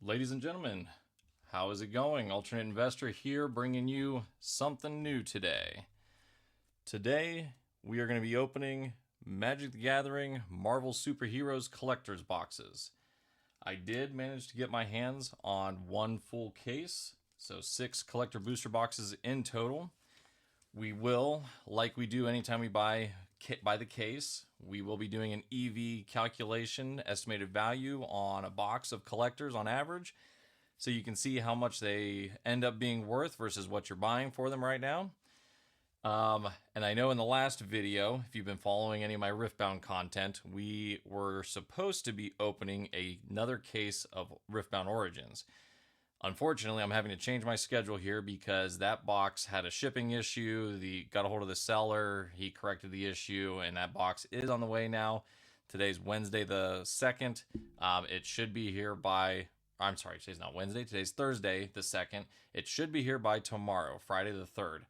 Ladies and gentlemen, how is it going? Alternate Investor here bringing you something new today. Today, we are going to be opening Magic the Gathering Marvel Superheroes collector's boxes. I did manage to get my hands on one full case, so 6 collector booster boxes in total. We will, like we do anytime we buy the case, we will be doing an EV calculation, estimated value on a box of collectors on average, so you can see how much they end up being worth versus what you're buying for them right now. And I know in the last video, if you've been following any of my Riftbound content, we were supposed to be opening another case of Riftbound Origins. Unfortunately, I'm having to change my schedule here because that box had a shipping issue. Got a hold of the seller, he corrected the issue, and that box is on the way now. Today's Wednesday the 2nd. It should be here by, I'm sorry, today's not Wednesday, today's Thursday the 2nd. It should be here by tomorrow, Friday the 3rd.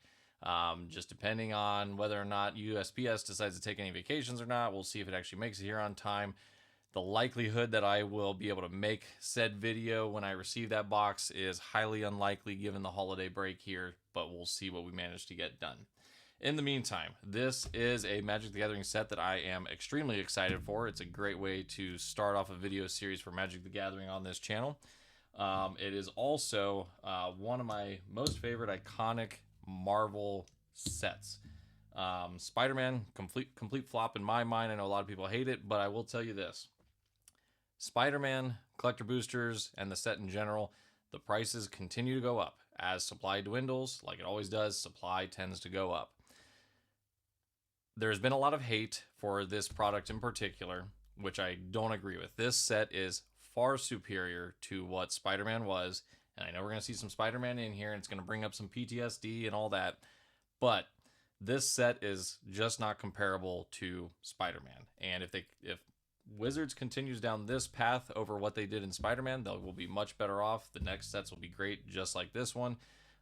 Just depending on whether or not USPS decides to take any vacations or not. We'll see if it actually makes it here on time. The likelihood that I will be able to make said video when I receive that box is highly unlikely given the holiday break here, but we'll see what we manage to get done. In the meantime, this is a Magic the Gathering set that I am extremely excited for. It's a great way to start off a video series for Magic the Gathering on this channel. It is also one of my most favorite iconic Marvel sets. Spider-Man, complete flop in my mind. I know a lot of people hate it, but I will tell you this. Spider-Man, collector boosters, and the set in general, the prices continue to go up. As supply dwindles, like it always does, supply tends to go up. There's been a lot of hate for this product in particular, which I don't agree with. This set is far superior to what Spider-Man was, and I know we're going to see some Spider-Man in here, and it's going to bring up some PTSD and all that, but this set is just not comparable to Spider-Man. And if Wizards continues down this path over what they did in Spider-Man, they will be much better off. The next sets will be great, just like this one.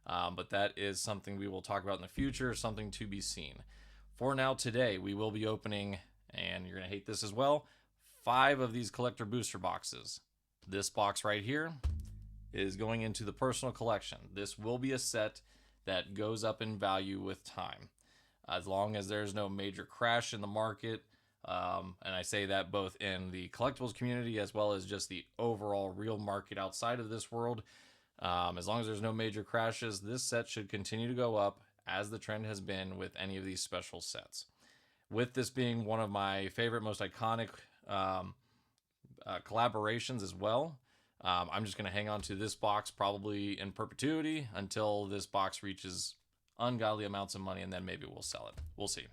But that is something we will talk about in the future, something to be seen. For now, today, we will be opening, and you're going to hate this as well, 5 of these collector booster boxes. This box right here is going into the personal collection. This will be a set that goes up in value with time. As long as there's no major crash in the market, and I say that both in the collectibles community as well as just the overall real market outside of this world. As long as there's no major crashes, this set should continue to go up as the trend has been with any of these special sets. With this being one of my favorite, most iconic collaborations as well, I'm just going to hang on to this box probably in perpetuity until this box reaches ungodly amounts of money, and then maybe we'll sell it. We'll see.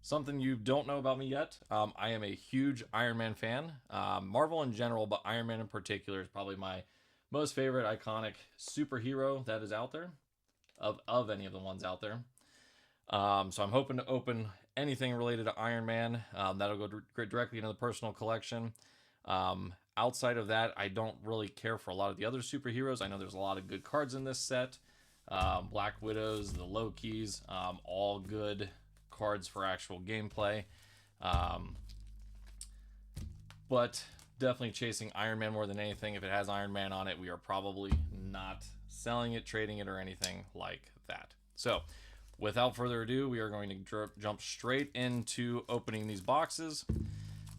Something you don't know about me yet, I am a huge Iron Man fan. Marvel in general, but Iron Man in particular is probably my most favorite iconic superhero that is out there, of any of the ones out there. So I'm hoping to open anything related to Iron Man. That'll go directly into the personal collection. Outside of that, I don't really care for a lot of the other superheroes. I know there's a lot of good cards in this set. Black Widows, the Lokis, all good cards for actual gameplay. But definitely chasing Iron Man more than anything. If it has Iron Man on it, we are probably not selling it, trading it, or anything like that. So without further ado, we are going to jump straight into opening these boxes.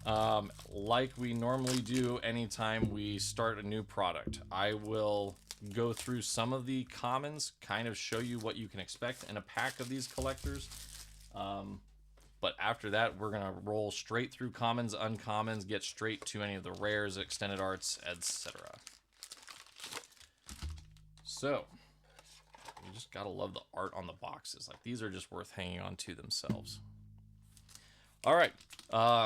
Like we normally do anytime we start a new product. I will go through some of the commons, kind of show you what you can expect in a pack of these collectors. But after that, we're going to roll straight through commons, uncommons, get straight to any of the rares, extended arts, etc. So, you just got to love the art on the boxes. Like, these are just worth hanging on to themselves. All right,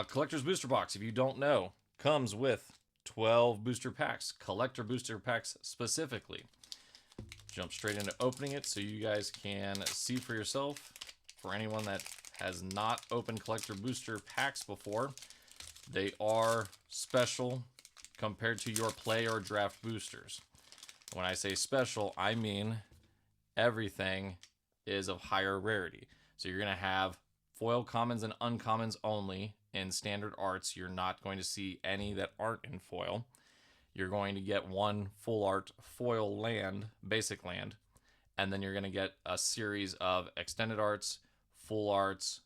collector's booster box, if you don't know, comes with 12 booster packs, collector booster packs specifically. Jump straight into opening it so you guys can see for yourself. For anyone that has not opened collector booster packs before, they are special compared to your play or draft boosters. When I say special, I mean everything is of higher rarity. So you're going to have foil commons and uncommons only in standard arts, you're not going to see any that aren't in foil. You're going to get one full art foil land, basic land, and then you're going to get a series of extended arts, full arts,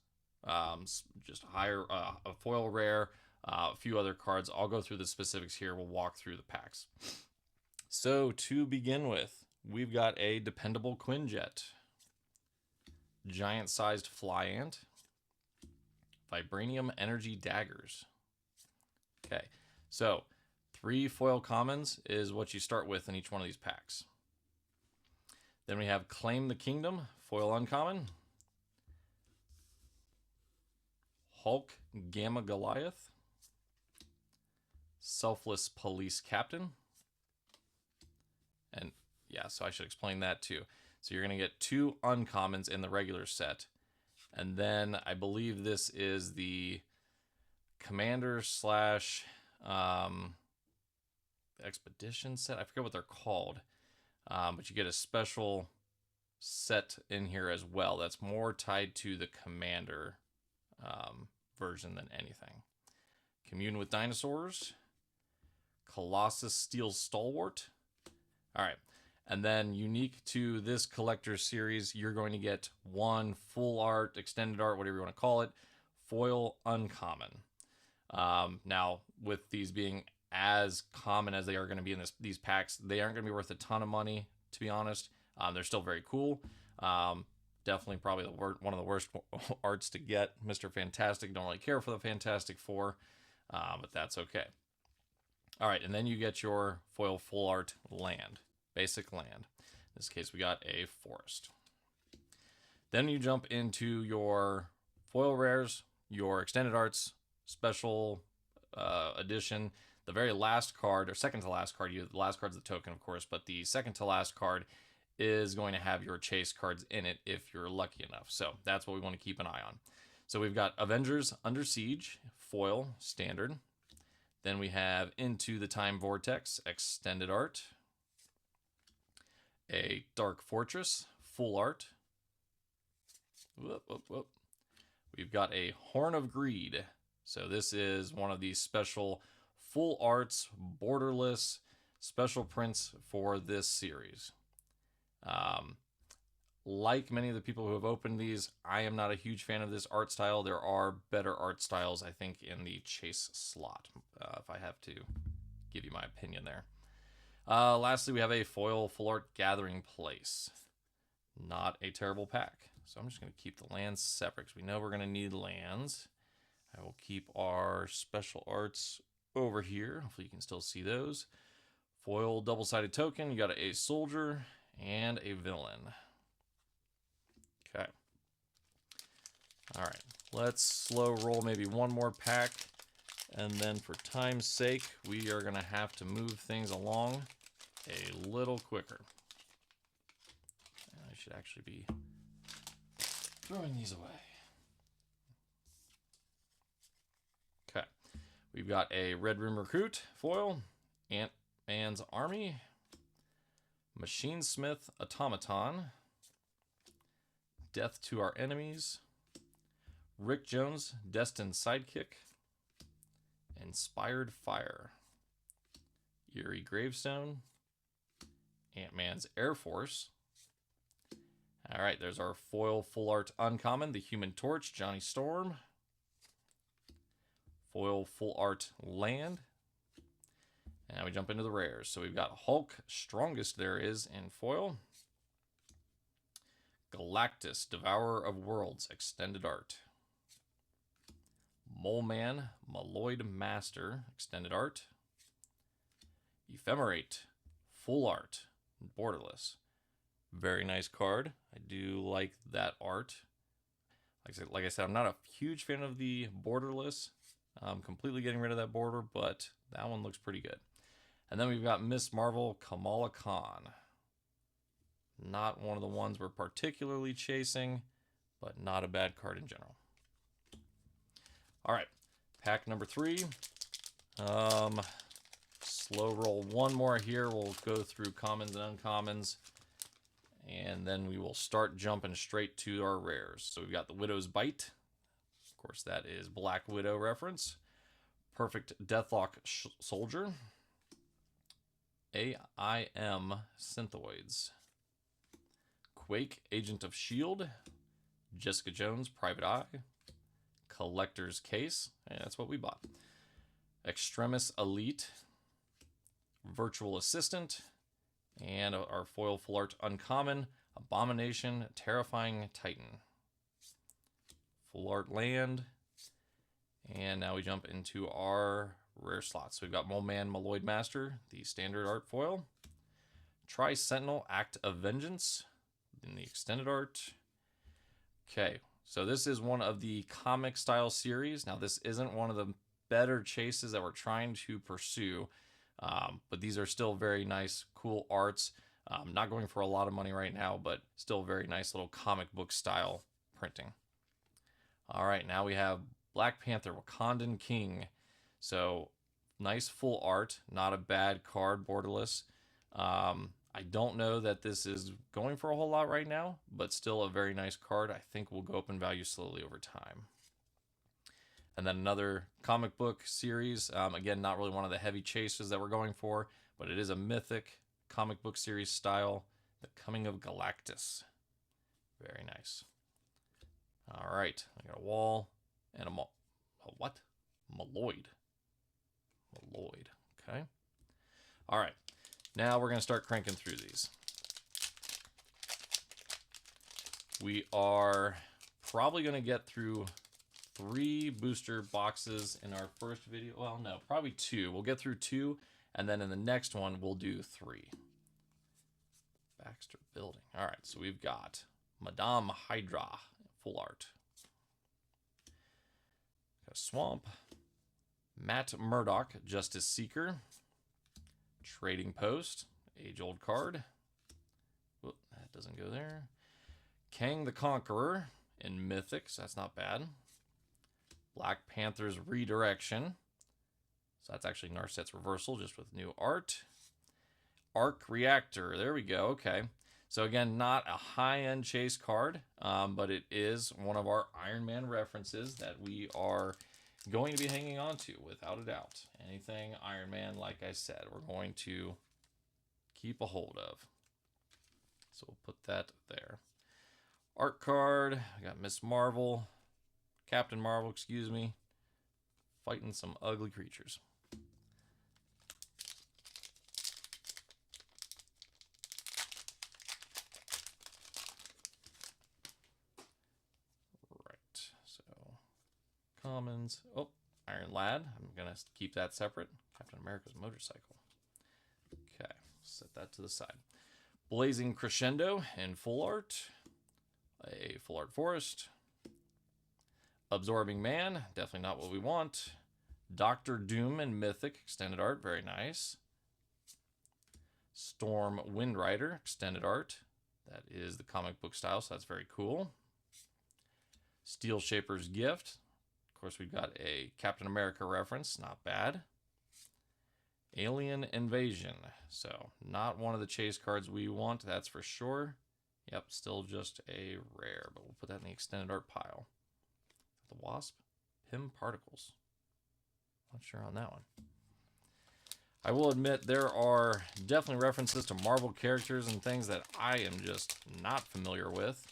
just higher, a foil rare, a few other cards. I'll go through the specifics here. We'll walk through the packs. So to begin with, we've got a dependable Quinjet, giant-sized fly ant, vibranium energy daggers. Okay, so 3 foil commons is what you start with in each one of these packs. Then we have Claim the Kingdom, foil uncommon. Hulk Gamma Goliath. Selfless Police Captain. And yeah, so I should explain that too. So you're going to get 2 uncommons in the regular set. And then I believe this is the Commander slash Expedition set. I forget what they're called. But you get a special set in here as well that's more tied to the Commander version than anything. Commune with Dinosaurs. Colossus Steel Stalwart. All right. And then unique to this collector series, you're going to get 1 full art, extended art, whatever you want to call it, foil uncommon. Now, with these being as common as they are going to be in these packs, they aren't going to be worth a ton of money, to be honest. They're still very cool. Definitely probably one of the worst arts to get. Mr. Fantastic, don't really care for the Fantastic Four, but that's okay. All right, and then you get your foil full art land, basic land. In this case, we got a forest. Then you jump into your foil rares, your extended arts, special edition. The very last card, or second to last card, the last card's the token, of course, but the second to last card is going to have your chase cards in it if you're lucky enough. So that's what we want to keep an eye on. So we've got Avengers Under Siege, foil, standard. Then we have Into the Time Vortex, extended art. A Dark Fortress, full art. Whoop, whoop, whoop. We've got a Horn of Greed. So this is one of these special full arts, borderless, special prints for this series. Like many of the people who have opened these, I am not a huge fan of this art style. There are better art styles, I think, in the chase slot, if I have to give you my opinion there. Lastly, we have a foil full art Gathering Place. Not a terrible pack. So I'm just going to keep the lands separate because we know we're going to need lands. I will keep our special arts over here. Hopefully you can still see those. Foil double-sided token. You got a soldier and a villain. Okay. All right. Let's slow roll maybe one more pack. And then for time's sake, we are going to have to move things along a little quicker. I should actually be throwing these away. Okay. We've got a Red Room Recruit foil, Ant-Man's Army, Machinesmith Automaton, Death to Our Enemies, Rick Jones, Destined Sidekick, Inspired Fire, Eerie Gravestone, Ant-Man's Air Force. All right, there's our foil full art uncommon, the Human Torch, Johnny Storm. Foil full art land. And we jump into the rares. So we've got Hulk, Strongest There Is in foil. Galactus, Devourer of Worlds, extended art. Mole Man, Malloyd Master, extended art. Ephemerate, full art, borderless. Very nice card. I do like that art. Like I said, I'm not a huge fan of the borderless. I'm completely getting rid of that border, but that one looks pretty good. And then we've got Miss Marvel, Kamala Khan. Not one of the ones we're particularly chasing, but not a bad card in general. All right, pack number 3. Slow roll one more here. We'll go through commons and uncommons, and then we will start jumping straight to our rares. So we've got the Widow's Bite. Of course, that is Black Widow reference. Perfect Deathlock Soldier. AIM Synthoids. Quake Agent of S.H.I.E.L.D. Jessica Jones Private Eye. Collector's Case. And that's what we bought. Extremis Elite. Virtual Assistant. And our foil full art uncommon. Abomination Terrifying Titan. Full art land. And now we jump into our rare slots. So we've got Mole Man Malloyd Master, the standard art foil. Tri-Sentinel Act of Vengeance in the extended art. Okay, so this is one of the comic style series. Now this isn't one of the better chases that we're trying to pursue, but these are still very nice, cool arts. Not going for a lot of money right now, but still very nice little comic book style printing. All right, now we have Black Panther, Wakandan King. So nice full art, not a bad card, borderless. I don't know that this is going for a whole lot right now, but still a very nice card. I think will go up in value slowly over time. And then another comic book series. Again, not really one of the heavy chases that we're going for, but it is a mythic comic book series style. The Coming of Galactus. Very nice. All right, I got a wall and a what? Malloyd. Malloyd. Okay. All right. Now we're going to start cranking through these. We are probably going to get through 3 booster boxes in our first video. Well, no, probably 2. We'll get through 2, and then in the next one, we'll do 3. Baxter Building. All right, so we've got Madame Hydra, full art. Got Swamp. Matt Murdock, Justice Seeker. Trading Post, age-old card. Whoop, that doesn't go there. Kang the Conqueror in Mythics, that's not bad. Black Panther's Redirection. So that's actually Narset's Reversal, just with new art. Arc Reactor, there we go, okay. So again, not a high-end chase card, but it is one of our Iron Man references that we are going to be hanging on to, without a doubt. Anything Iron Man, like I said, we're going to keep a hold of. So we'll put that there. Art card, I got Miss Marvel, Captain Marvel, excuse me, fighting some ugly creatures. Right, so commons. Oh, Iron Lad. I'm going to keep that separate. Captain America's motorcycle. Okay, set that to the side. Blazing Crescendo in full art. A full art forest. Absorbing Man. Definitely not what we want. Doctor Doom in Mythic. Extended art. Very nice. Storm Wind Rider. Extended art. That is the comic book style, so that's very cool. Steel Shaper's Gift. Of course, we've got a Captain America reference. Not bad. Alien Invasion. So, not one of the chase cards we want, that's for sure. Yep, still just a rare, but we'll put that in the extended art pile. The Wasp. Pym Particles. Not sure on that one. I will admit there are definitely references to Marvel characters and things that I am just not familiar with.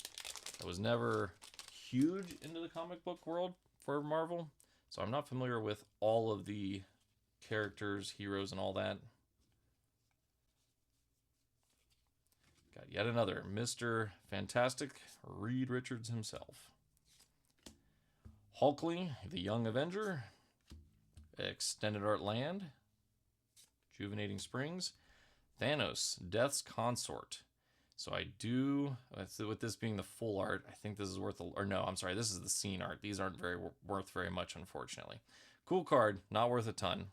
I was never huge into the comic book world for Marvel, so I'm not familiar with all of the characters, heroes, and all that. Got yet another Mr. Fantastic, Reed Richards himself. Hulkling, the Young Avenger. Extended Art Land. Juvenating Springs. Thanos, Death's Consort. So I do, with this being the full art, I think this is worth, or no, I'm sorry, this is the scene art. These aren't worth very much, unfortunately. Cool card, not worth a ton.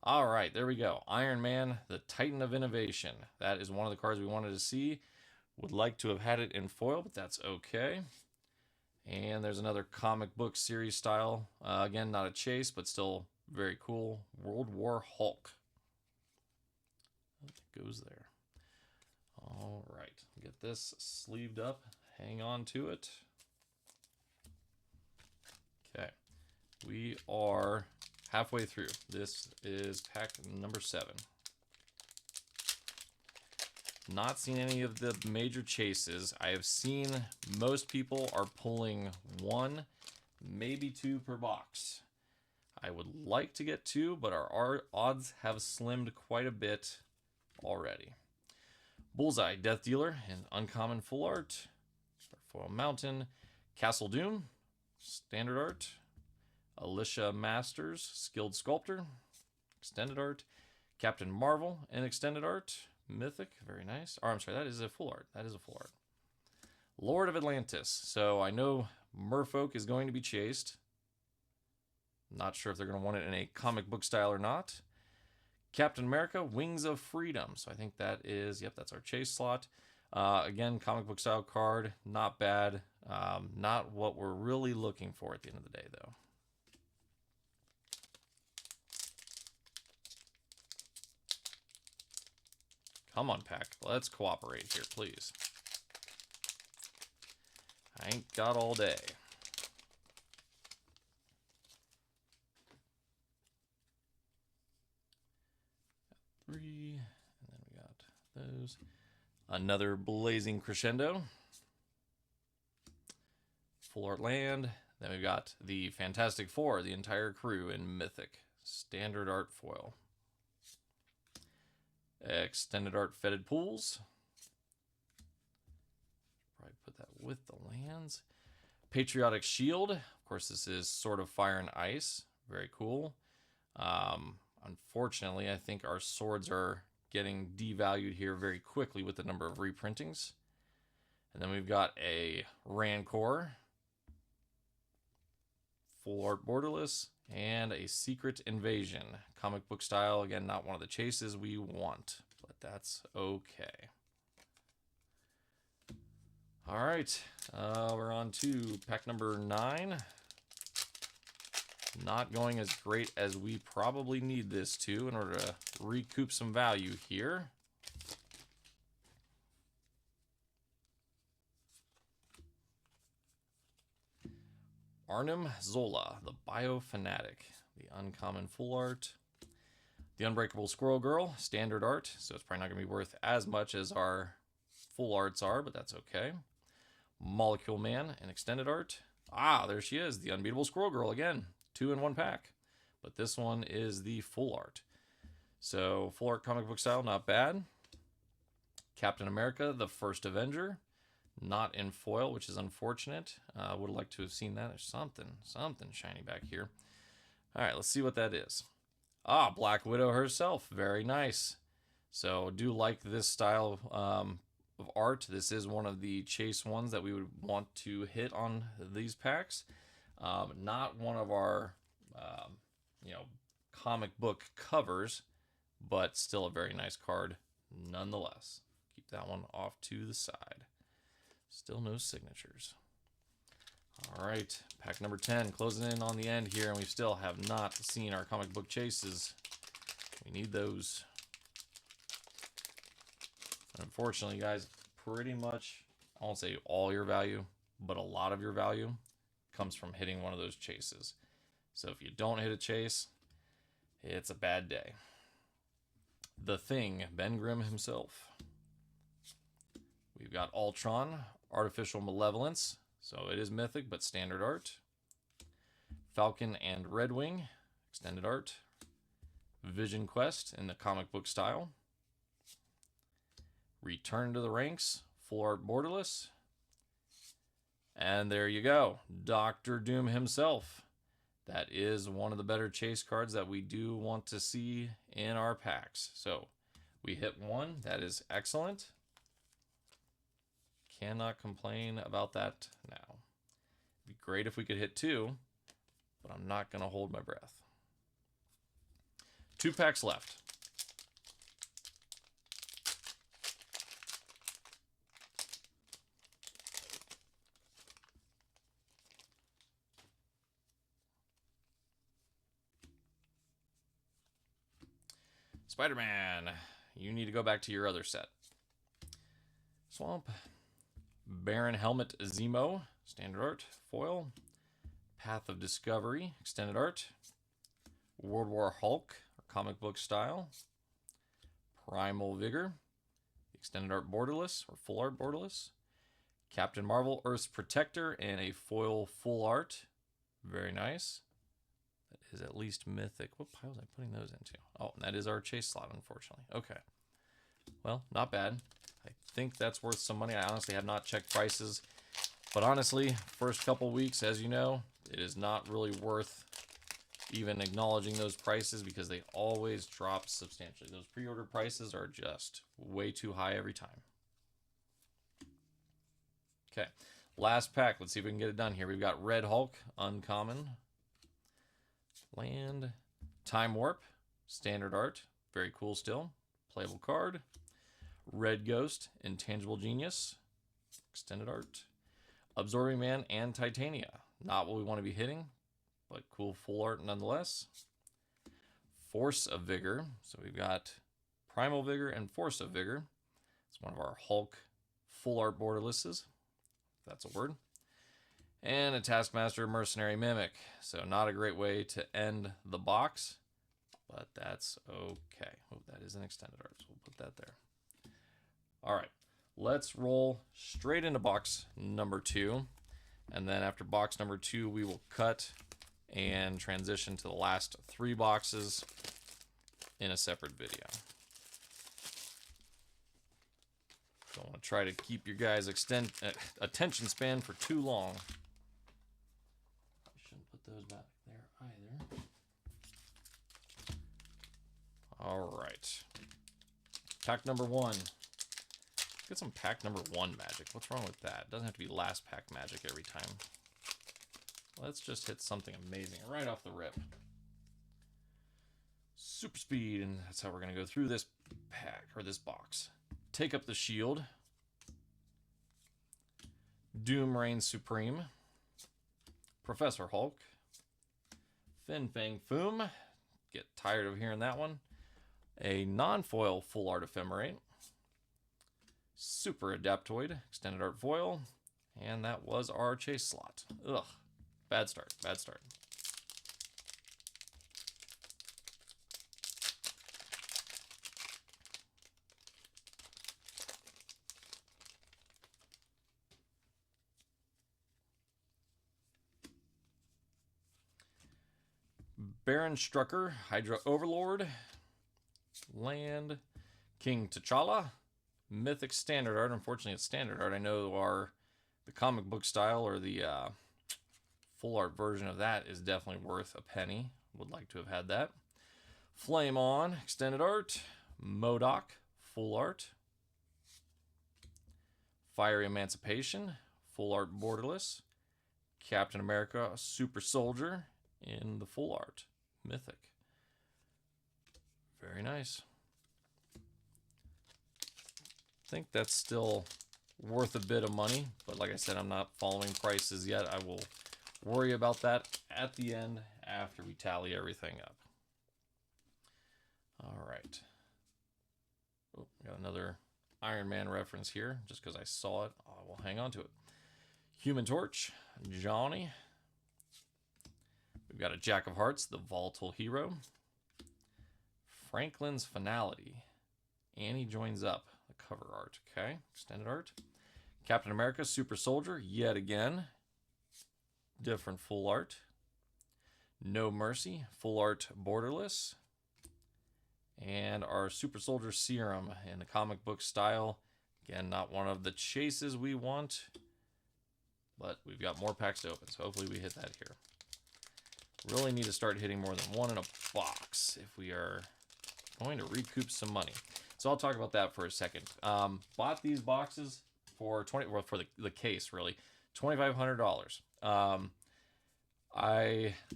All right, there we go. Iron Man, the Titan of Innovation. That is one of the cards we wanted to see. Would like to have had it in foil, but that's okay. And there's another comic book series style. Again, not a chase, but still very cool. World War Hulk. It goes there. All right, get this sleeved up. Hang on to it. Okay. We are halfway through. This is pack number 7. Not seen any of the major chases. I have seen most people are pulling 1, maybe 2 per box. I would like to get 2, but our odds have slimmed quite a bit already. Bullseye, Death Dealer, and Uncommon Full Art. Foil Mountain, Castle Doom, Standard Art. Alicia Masters, Skilled Sculptor, Extended Art. Captain Marvel, and Extended Art. Mythic, very nice. Oh, I'm sorry, that is a full art. That is a full art. Lord of Atlantis. So I know Merfolk is going to be chased. Not sure if they're going to want it in a comic book style or not. Captain America, Wings of Freedom. So I think that is, yep, that's our chase slot. Again, comic book style card. Not bad. Not what we're really looking for at the end of the day, though. Come on, pack. Let's cooperate here, please. I ain't got all day. Got 3, and then we got those. Another Blazing Crescendo. Full Art Land. Then we've got the Fantastic Four, the entire crew in Mythic. Standard Art Foil. Extended Art Fetid Pools. Probably put that with the lands. Patriotic Shield. Of course, this is Sword of Fire and Ice. Very cool. Unfortunately, I think our swords are getting devalued here very quickly with the number of reprintings. And then we've got a Rancor. Full Art Borderless. And a Secret Invasion. Comic book style. Again, not one of the chases we want, but that's okay. All right. We're on to pack number 9. Not going as great as we probably need this to in order to recoup some value here. Arnim Zola, the Biofanatic, the Uncommon Full Art. The Unbreakable Squirrel Girl, Standard Art, so it's probably not going to be worth as much as our full arts are, but that's okay. Molecule Man, and Extended Art. Ah, there she is, the Unbeatable Squirrel Girl again. 2 in 1 pack. But this one is the full art. So, full art comic book style, not bad. Captain America, the First Avenger. Not in foil, which is unfortunate. Would have liked to have seen that. There's something shiny back here. All right, let's see what that is. Ah, Black Widow herself. Very nice. So do like this style of art. This is one of the chase ones that we would want to hit on these packs. Not one of our, comic book covers, but still a very nice card nonetheless. Keep that one off to the side. Still no signatures. All right, pack number 10, closing in on the end here, and we still have not seen our comic book chases. We need those. Unfortunately, guys, pretty much, I won't say all your value, but a lot of your value comes from hitting one of those chases. So if you don't hit a chase, it's a bad day. The Thing, Ben Grimm himself. We've got Ultron, Artificial Malevolence. So it is Mythic, but Standard Art. Falcon and Redwing, Extended Art. Vision Quest in the comic book style. Return to the Ranks, Full Art Borderless. And there you go, Dr. Doom himself. That is one of the better chase cards that we do want to see in our packs. So we hit 1, that is excellent. Cannot complain about that now. It'd be great if we could hit 2, but I'm not going to hold my breath. 2 packs left. Spider-Man, you need to go back to your other set. Swamp. Baron Helmet Zemo, Standard Art, Foil. Path of Discovery, extended art. World War Hulk, comic book style. Primal Vigor, extended art borderless, or full art borderless. Captain Marvel, Earth's Protector, and a foil full art. Very nice. That is at least mythic. What pile was I putting those into? Oh, and that is our chase slot, unfortunately. Okay. Well, not bad. I think that's worth some money. I honestly have not checked prices. But honestly, first couple weeks, as you know, it is not really worth even acknowledging those prices because they always drop substantially. Those pre-order prices are just way too high every time. Okay, last pack. Let's see if we can get it done here. We've got Red Hulk, uncommon. Land. Time Warp, standard art. Very cool still. Playable card. Red Ghost, Intangible Genius, extended art. Absorbing Man and Titania. Not what we want to be hitting, but cool full art nonetheless. Force of Vigor. So we've got Primal Vigor and Force of Vigor. It's one of our Hulk full art borderlesses, if that's a word. And a Taskmaster Mercenary Mimic. So not a great way to end the box, but that's okay. Oh, that is an extended art, so we'll put that there. All right, let's roll straight into box number 2. And then after box number 2, we will cut and transition to the last 3 boxes in a separate video. Don't want to try to keep your guys' attention span for too long. I shouldn't put those back there either. All right. Pack number 1. Get some pack number 1 magic. What's wrong with that? It doesn't have to be last pack magic every time. Let's just hit something amazing right off the rip. Super speed, and that's how we're going to go through this pack, or this box. Take Up the Shield. Doom Reigns Supreme. Professor Hulk. Fin Fang Foom. Get tired of hearing that one. A non-foil full art ephemerate. Super Adaptoid, extended art foil, and that was our chase slot. Ugh, bad start, bad start. Baron Strucker, Hydra Overlord, land, King T'Challa. Mythic standard art. Unfortunately, it's standard art. I know the comic book style or the full art version of that is definitely worth a penny. Would like to have had that. Flame On, extended art. MODOK, full art. Fiery Emancipation, full art borderless. Captain America, Super Soldier in the full art. Mythic. Very nice. I think that's still worth a bit of money, but like I said, I'm not following prices yet. I will worry about that at the end after we tally everything up. All right. Oh, got another Iron Man reference here, just because I saw it. I will hang on to it. Human Torch, Johnny. We've got a Jack of Hearts, the Volatile Hero. Franklin's Finality. Annie Joins Up. Cover art, okay, extended art. Captain America, Super Soldier, yet again. Different full art. No Mercy, full art borderless. And our Super Soldier Serum in the comic book style. Again, not one of the chases we want, but we've got more packs to open, so hopefully we hit that here. Really need to start hitting more than 1 in a box if we are going to recoup some money. So I'll talk about that for a second. Bought these boxes for the case really, $2,500.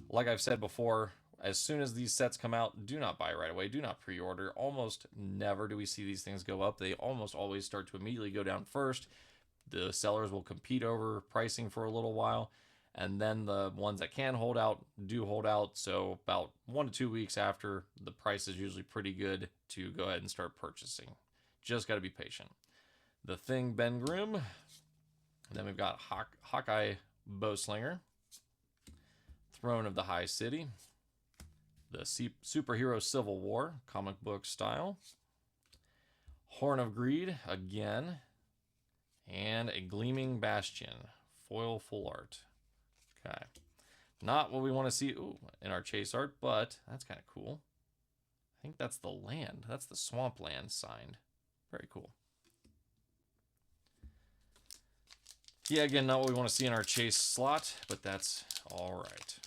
Like I've said before, as soon as these sets come out, do not buy right away. Do not pre-order. Almost never do we see these things go up. They almost always start to immediately go down first. The sellers will compete over pricing for a little while, and then the ones that can hold out do hold out. So about 1 to 2 weeks after, the price is usually pretty good to go ahead and start purchasing. Just got to be patient. The Thing, Ben Grimm. Then we've got Hawkeye Bowslinger. Throne of the High City. The Superhero Civil War, comic book style. Horn of Greed, again. And a Gleaming Bastion, foil full art. Okay. Not what we want to see in our chase art, but that's kind of cool. I think that's the land. That's the swamp land signed. Very cool. Yeah, again, not what we want to see in our chase slot, but that's all right.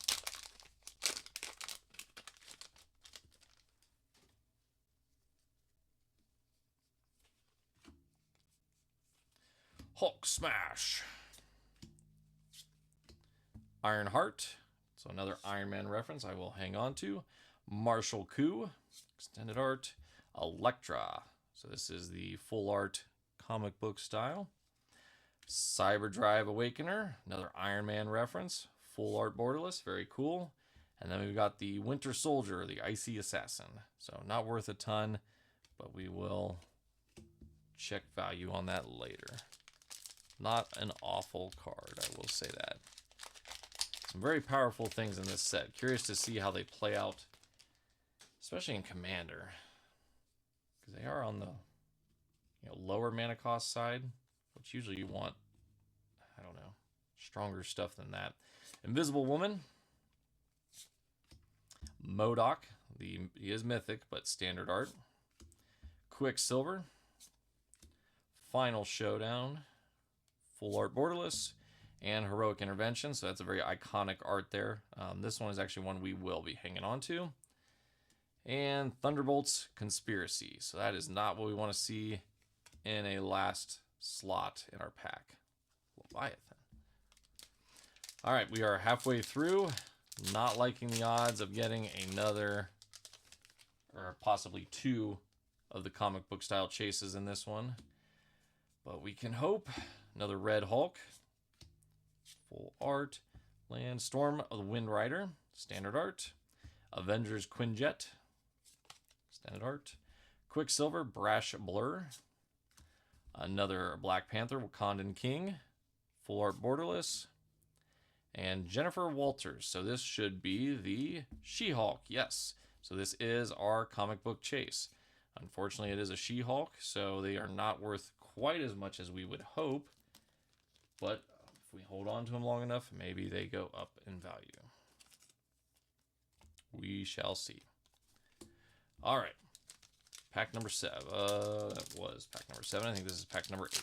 Hulk Smash. Ironheart. So another Iron Man reference I will hang on to. Marshall Coup. Extended art. Elektra. So this is the full art comic book style. Cyberdrive Awakener. Another Iron Man reference. Full art borderless. Very cool. And then we've got the Winter Soldier, the Icy Assassin. So not worth a ton, but we will check value on that later. Not an awful card, I will say that. Some very powerful things in this set. Curious to see how they play out, especially in Commander, because they are on the lower mana cost side, which usually you want, I don't know, stronger stuff than that. Invisible Woman. MODOK. He is mythic, but standard art. Quicksilver. Final Showdown. Full art borderless. And Heroic Intervention. So that's a very iconic art there. This one is actually one we will be hanging on to. And Thunderbolt's Conspiracy. So that is not what we want to see in a last slot in our pack. Leviathan. All right, we are halfway through. Not liking the odds of getting another, or possibly two, of the comic book style chases in this one. But we can hope. Another Red Hulk. Full art. Land Storm of the Wind Rider. Standard art. Avengers Quinjet. Standard art. Quicksilver Brash Blur. Another Black Panther Wakandan King. Full art borderless. And Jennifer Walters. So this should be the She-Hulk. Yes. So this is our comic book chase. Unfortunately, it is a She-Hulk, so they are not worth quite as much as we would hope. But if we hold on to them long enough, maybe they go up in value. We shall see. All right. Pack number 7. That was pack number 7. I think this is pack number 8.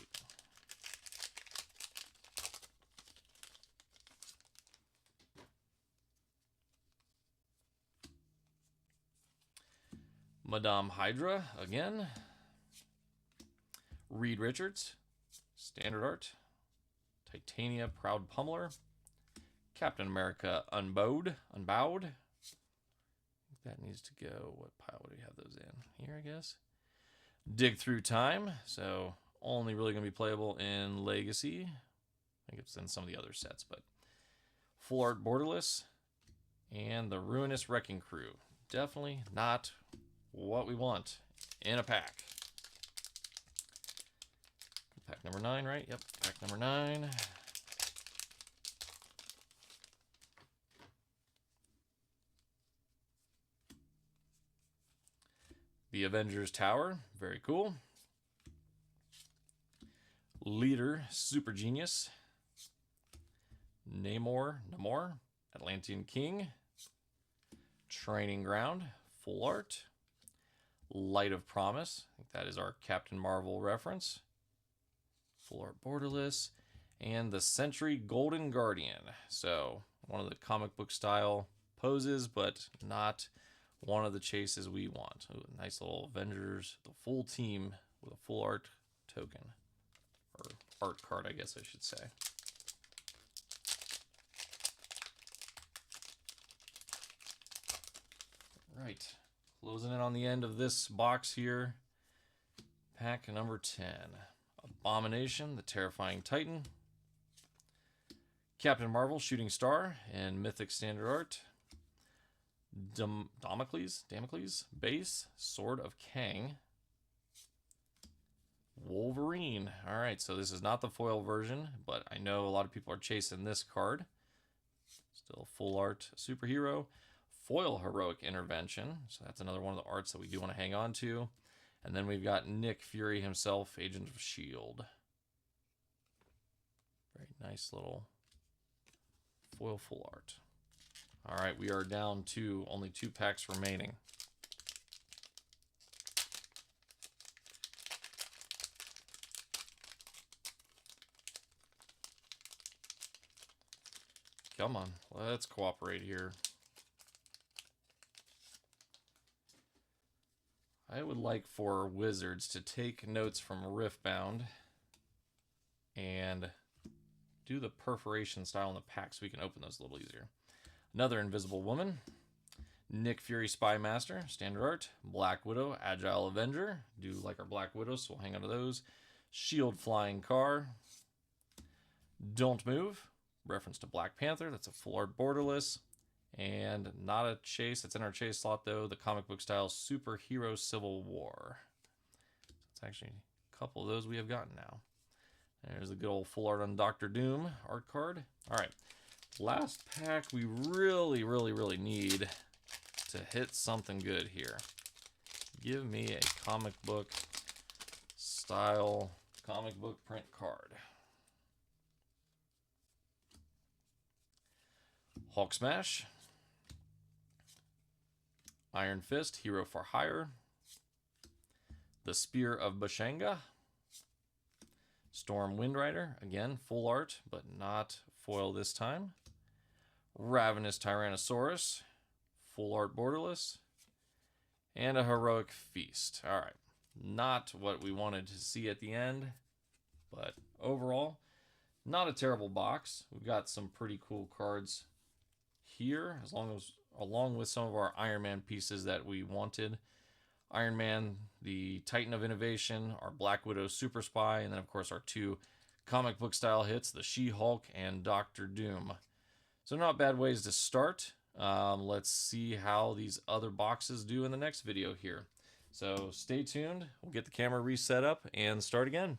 Madame Hydra again. Reed Richards. Standard art. Titania Proud Pummeler. Captain America Unbowed. I think that needs to go. What pile would we have those in? Here, I guess. Dig Through Time. So only really going to be playable in Legacy. I think it's in some of the other sets, but full art borderless. And the Ruinous Wrecking Crew. Definitely not what we want in a pack. Pack number 9, right? Yep, pack number 9. The Avengers Tower, very cool. Leader, Super Genius. Namor, Atlantean King. Training Ground, full art. Light of Promise, I think that is our Captain Marvel reference. Full art borderless. And the Sentry Golden Guardian. So one of the comic book style poses, but not one of the chases we want. Ooh, nice little Avengers, the full team with a full art token. Or art card, I guess I should say. Right. Closing in on the end of this box here. Pack number 10. Abomination, the Terrifying Titan. Captain Marvel, Shooting Star, and Mythic Standard Art. Damocles, Base, Sword of Kang. Wolverine. All right, so this is not the foil version, but I know a lot of people are chasing this card. Let's Still full art superhero. Foil heroic intervention. So that's another one of the arts that we do want to hang on to. And then we've got Nick Fury himself, Agent of S.H.I.E.L.D. Very nice little foil full art. All right, we are down to only 2 packs remaining. Come on, let's cooperate here. I would like for Wizards to take notes from Riftbound and do the perforation style in the pack so we can open those a little easier. Another Invisible Woman. Nick Fury Spy Master, standard art. Black Widow, Agile Avenger. Do like our Black Widow, so we'll hang on to those. Shield Flying Car. Don't Move, reference to Black Panther. That's a full art borderless. And not a chase. That's in our chase slot, though. The comic book style Superhero Civil War. It's actually a couple of those we have gotten now. There's the good old full art on Dr. Doom art card. All right. Last pack, we really, really, really need to hit something good here. Give me a comic book style, comic book print card. Hulk Smash. Iron Fist, Hero for Hire. The Spear of Bashanga. Storm Windrider, again, full art, but not foil this time. Ravenous Tyrannosaurus, full art borderless. And a Heroic Feast. All right, not what we wanted to see at the end, but overall, not a terrible box. We've got some pretty cool cards here, along with some of our Iron Man pieces that we wanted. Iron Man, the Titan of Innovation, our Black Widow Super Spy, and then of course our 2 comic book style hits, the She-Hulk and Dr. Doom. So not bad ways to start. Let's see how these other boxes do in the next video here. So stay tuned. We'll get the camera reset up and start again.